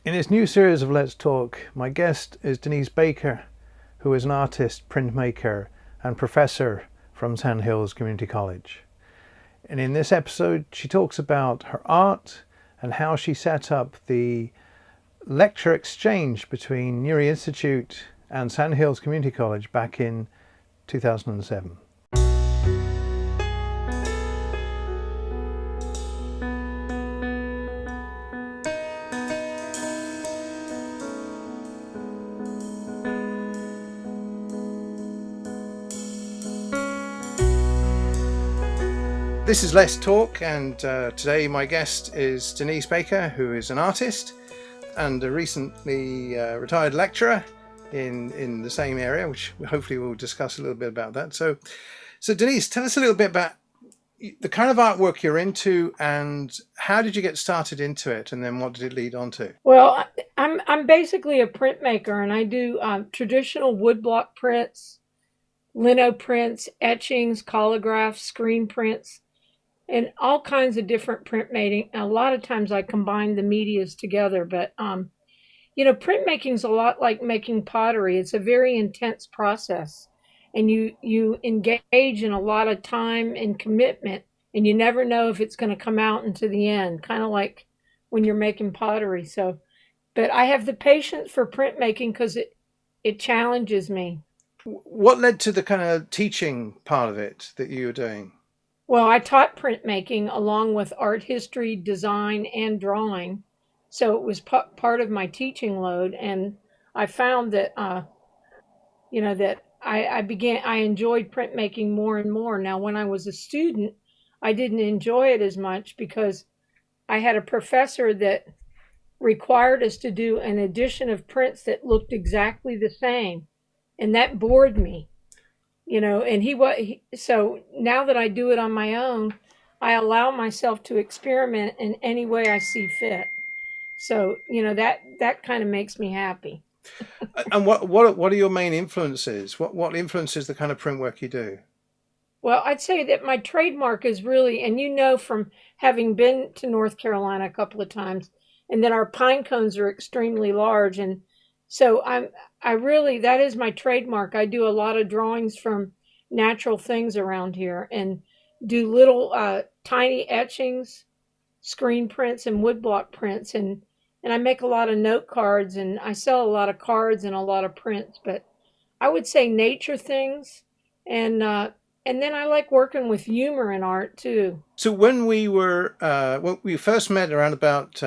In this new series of Let's Talk, my guest is Denise Baker, who is an artist, printmaker and professor from Sandhills Community College. And in this episode, she talks about her art and how she set up the lecture exchange between Newry Institute and Sandhills Community College back in 2007. This is Let's Talk, and today my guest is Denise Baker, who is an artist and a recently retired lecturer in the same area, which hopefully we'll discuss a little bit about that. So Denise, tell us a little bit about the kind of artwork you're into and how did you get started into it, and then what did it lead on to? Well, I'm basically a printmaker, and I do traditional woodblock prints, lino prints, etchings, collagraphs, screen prints, and all kinds of different printmaking. A lot of times I combine the medias together, but printmaking is a lot like making pottery. It's a very intense process, and you engage in a lot of time and commitment, and you never know if it's going to come out into the end, kind of like when you're making pottery. So, but I have the patience for printmaking because it challenges me. What led to the kind of teaching part of it that you were doing? Well, I taught printmaking along with art history, design, and drawing. So it was part of my teaching load. And I found that, that I enjoyed printmaking more and more. Now, when I was a student, I didn't enjoy it as much because I had a professor that required us to do an edition of prints that looked exactly the same. And that bored me. So now that I do it on my own, I allow myself to experiment in any way I see fit. So, that kind of makes me happy. And what are your main influences? What influences the kind of print work you do? Well, I'd say that my trademark is really, and from having been to North Carolina a couple of times, and then our pine cones are extremely large, and so that is my trademark. I do a lot of drawings from natural things around here and do little tiny etchings, screen prints, and woodblock prints. And I make a lot of note cards, and I sell a lot of cards and a lot of prints. But I would say nature things. And then I like working with humor in art too. So when we first met around about...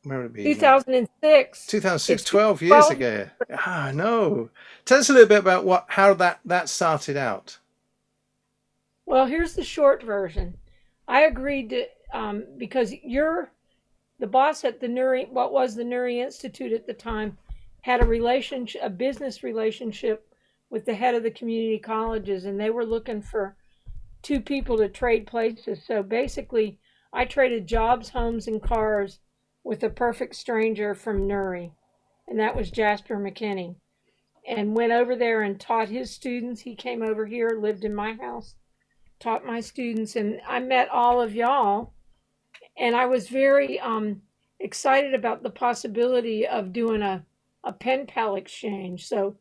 where would it be? 2006. 2006, 12 years ago. No. Tell us a little bit about how that started out. Well, here's the short version. I agreed to, because you're the boss at the what was the Newry Institute at the time, had a business relationship with the head of the community colleges, and they were looking for two people to trade places. So basically, I traded jobs, homes, and cars with a perfect stranger from Newry, and that was Jasper McKinney, and went over there and taught his students. He came over here, lived in my house, taught my students, and I met all of y'all, and I was very excited about the possibility of doing a pen pal exchange. So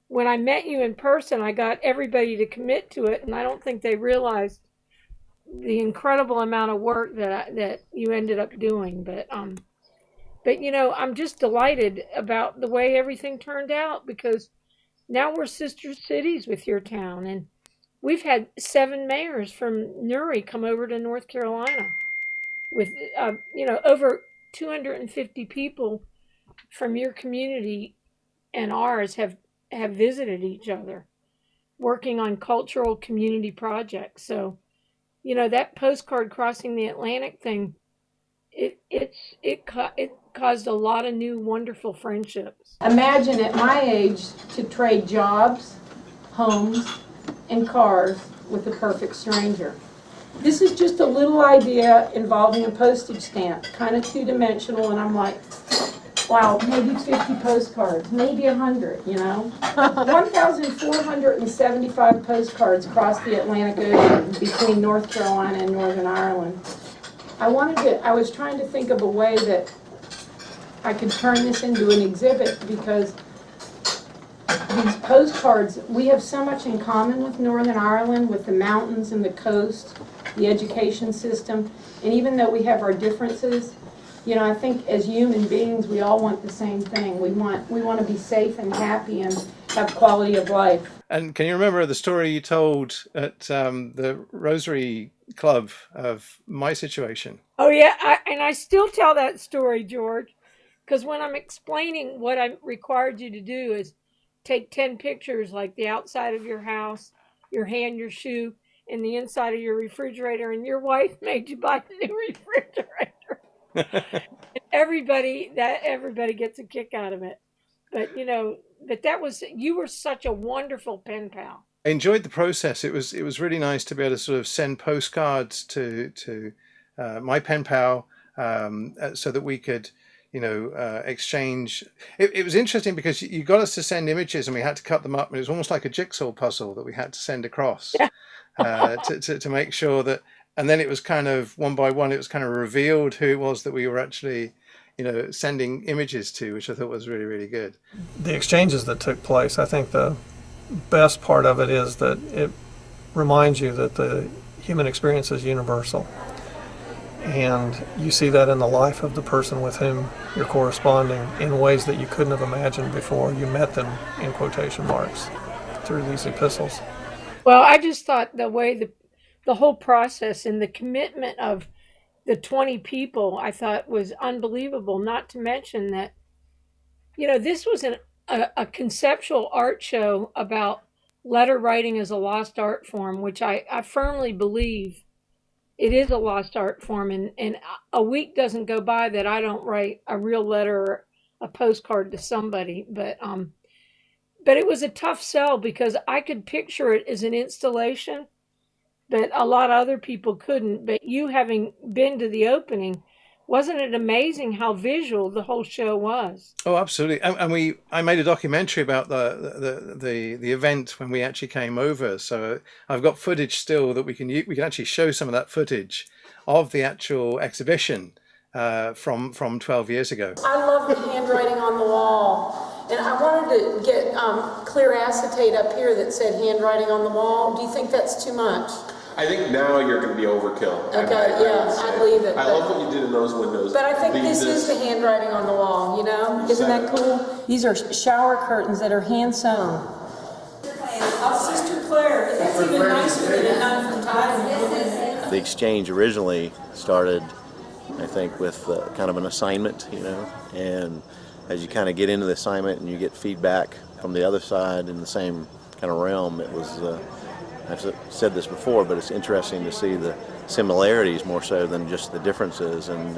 when I met you in person, I got everybody to commit to it, and I don't think they realized the incredible amount of work that you ended up doing. But I'm just delighted about the way everything turned out, because now we're sister cities with your town, and we've had 7 mayors from Newry come over to North Carolina with over 250 people from your community and ours have visited each other, working on cultural community projects. So that postcard crossing the Atlantic thing, it caused a lot of new wonderful friendships. Imagine at my age to trade jobs, homes, and cars with a perfect stranger. This is just a little idea involving a postage stamp, kind of two-dimensional, and I'm like, wow, maybe 50 postcards, maybe 100, 1,475 postcards across the Atlantic Ocean between North Carolina and Northern Ireland. I was trying to think of a way that I could turn this into an exhibit, because these postcards, we have so much in common with Northern Ireland, with the mountains and the coast, the education system, and even though we have our differences, you know, I think as human beings, we all want the same thing. We want to be safe and happy and have quality of life. And can you remember the story you told at the Rosary Club of my situation? Oh yeah, I still tell that story, George, because when I'm explaining what I required you to do is take 10 pictures, like the outside of your house, your hand, your shoe, and the inside of your refrigerator, and your wife made you buy the new refrigerator. Everybody gets a kick out of it. But you know, you were such a wonderful pen pal. I enjoyed the process. It was really nice to be able to sort of send postcards to my pen pal, so that we could, you know, exchange. It was interesting because you got us to send images and we had to cut them up, and it was almost like a jigsaw puzzle that we had to send across. Yeah. to make sure that, and then it was kind of one by one, it was kind of revealed who it was that we were actually, you know, sending images to, which I thought was really, really good. The exchanges that took place, I think the best part of it is that it reminds you that the human experience is universal. And you see that in the life of the person with whom you're corresponding in ways that you couldn't have imagined before you met them, in quotation marks, through these epistles. Well, I just thought the way the whole process and the commitment of the 20 people, I thought was unbelievable, not to mention that, you know, this was a conceptual art show about letter writing as a lost art form, which I firmly believe it is a lost art form, and a week doesn't go by that I don't write a real letter or a postcard to somebody. But it was a tough sell because I could picture it as an installation, but a lot of other people couldn't. But you, having been to the opening, wasn't it amazing how visual the whole show was? Oh, absolutely. And I made a documentary about the event when we actually came over. So I've got footage still that we can actually show some of that footage of the actual exhibition from 12 years ago. I love the handwriting on the wall. And I wanted to get clear acetate up here that said handwriting on the wall. Do you think that's too much? I think now you're going to be overkill. Okay, I leave it. I love what you did in those windows. But I think this is the handwriting on the wall, you know? Isn't that cool? These are shower curtains that are hand sewn. Sister Claire, that's even nicer than a nun from Thailand. The exchange originally started, I think, with kind of an assignment, you know, and as you kind of get into the assignment and you get feedback from the other side in the same kind of realm, it was, I've said this before, but it's interesting to see the similarities more so than just the differences, and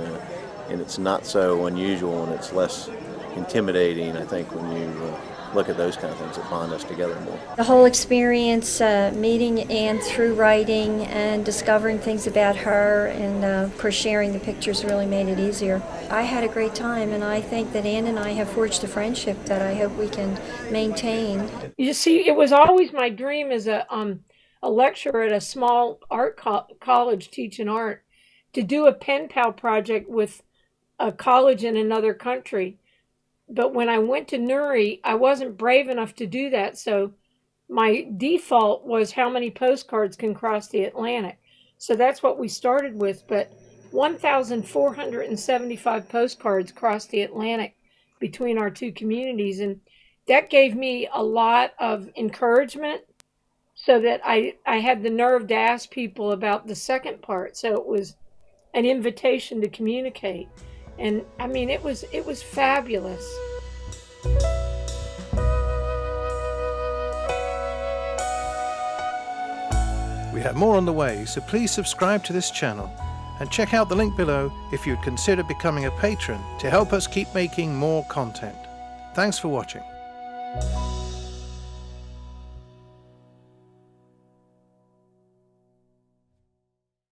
it's not so unusual and it's less intimidating, I think, when you look at those kind of things that bond us together more. The whole experience, meeting Anne through writing and discovering things about her, and of course sharing the pictures really made it easier. I had a great time, and I think that Anne and I have forged a friendship that I hope we can maintain. You see, it was always my dream as a lecturer at a small art college teaching art to do a pen pal project with a college in another country. But when I went to Newry, I wasn't brave enough to do that. So my default was how many postcards can cross the Atlantic. So that's what we started with. But 1,475 postcards crossed the Atlantic between our two communities. And that gave me a lot of encouragement, so that I had the nerve to ask people about the second part. So it was an invitation to communicate. And I mean, it was fabulous. We have more on the way, so please subscribe to this channel and check out the link below if you'd consider becoming a patron to help us keep making more content. Thanks for watching.